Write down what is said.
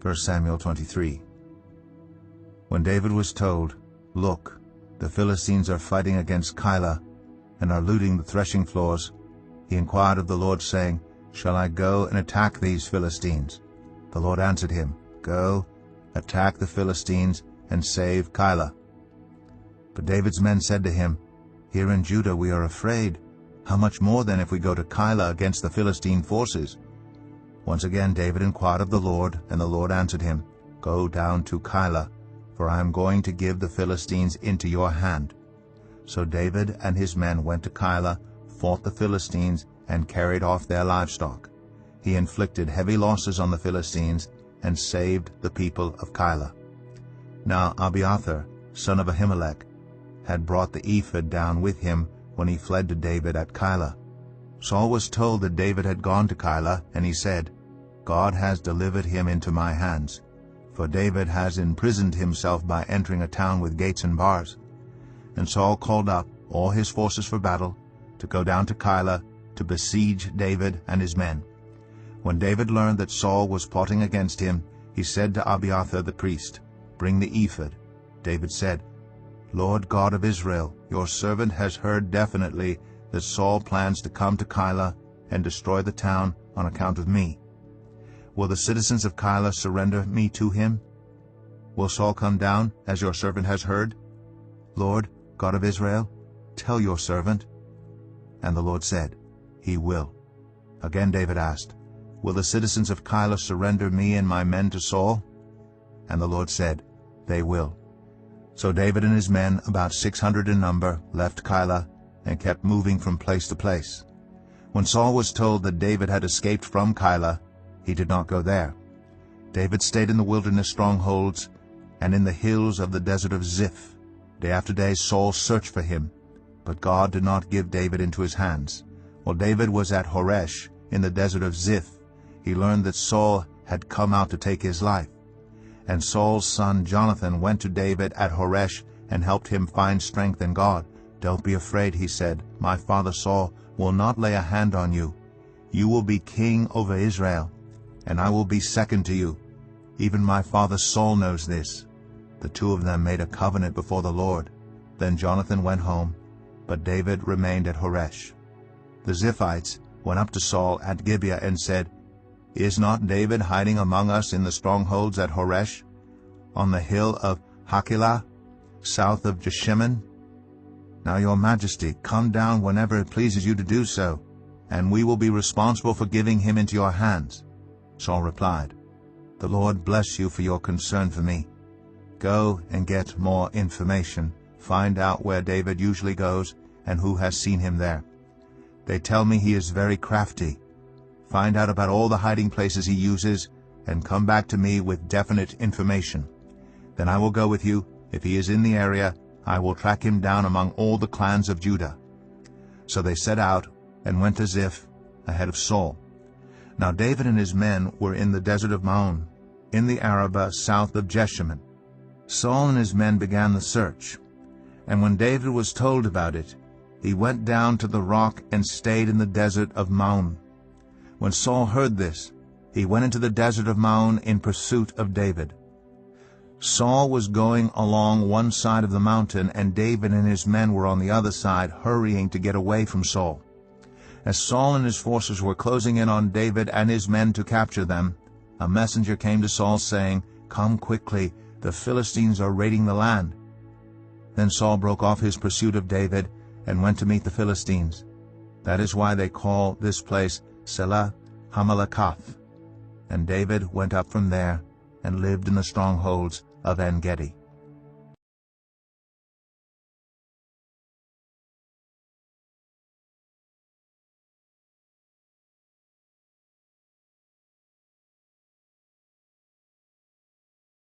1 Samuel 23. When David was told, "Look, the Philistines are fighting against Keilah, and are looting the threshing floors," he inquired of the Lord, saying, "Shall I go and attack these Philistines?" The Lord answered him, "Go, attack the Philistines, and save Keilah." But David's men said to him, "Here in Judah we are afraid. How much more then if we go to Keilah against the Philistine forces?" Once again David inquired of the Lord, and the Lord answered him, "Go down to Keilah, for I am going to give the Philistines into your hand." So David and his men went to Keilah, fought the Philistines, and carried off their livestock. He inflicted heavy losses on the Philistines, and saved the people of Keilah. Now Abiathar, son of Ahimelech, had brought the ephod down with him when he fled to David at Keilah. Saul was told that David had gone to Keilah, and he said, "God has delivered him into my hands, for David has imprisoned himself by entering a town with gates and bars." And Saul called up all his forces for battle, to go down to Keilah to besiege David and his men. When David learned that Saul was plotting against him, he said to Abiathar the priest, "Bring the ephod." David said, "Lord God of Israel, your servant has heard definitely that Saul plans to come to Keilah and destroy the town on account of me. Will the citizens of Keilah surrender me to him? Will Saul come down, as your servant has heard? Lord God of Israel, tell your servant." And the Lord said, "He will." Again David asked, "Will the citizens of Keilah surrender me and my men to Saul?" And the Lord said, "They will." So David and his men, about 600 in number, left Keilah and kept moving from place to place. When Saul was told that David had escaped from Keilah, he did not go there. David stayed in the wilderness strongholds and in the hills of the desert of Ziph. Day after day Saul searched for him, but God did not give David into his hands. While David was at Horesh in the desert of Ziph, he learned that Saul had come out to take his life. And Saul's son Jonathan went to David at Horesh and helped him find strength in God. "Don't be afraid," he said. "My father Saul will not lay a hand on you. You will be king over Israel, and I will be second to you. Even my father Saul knows this." The two of them made a covenant before the Lord. Then Jonathan went home, but David remained at Horesh. The Ziphites went up to Saul at Gibeah and said, "Is not David hiding among us in the strongholds at Horesh, on the hill of Hachilah, south of Jeshimon? Now your majesty, come down whenever it pleases you to do so, and we will be responsible for giving him into your hands." Saul replied, "The Lord bless you for your concern for me. Go and get more information. Find out where David usually goes and who has seen him there. They tell me he is very crafty. Find out about all the hiding places he uses and come back to me with definite information. Then I will go with you. If he is in the area, I will track him down among all the clans of Judah." So they set out and went to Ziph ahead of Saul. Now David and his men were in the desert of Maon, in the Arabah south of Jeshimon. Saul and his men began the search, and when David was told about it, he went down to the rock and stayed in the desert of Maon. When Saul heard this, he went into the desert of Maon in pursuit of David. Saul was going along one side of the mountain, and David and his men were on the other side, hurrying to get away from Saul. As Saul and his forces were closing in on David and his men to capture them, a messenger came to Saul saying, "Come quickly, the Philistines are raiding the land." Then Saul broke off his pursuit of David and went to meet the Philistines. That is why they call this place Selah Hamalekath. And David went up from there and lived in the strongholds of En-Gedi.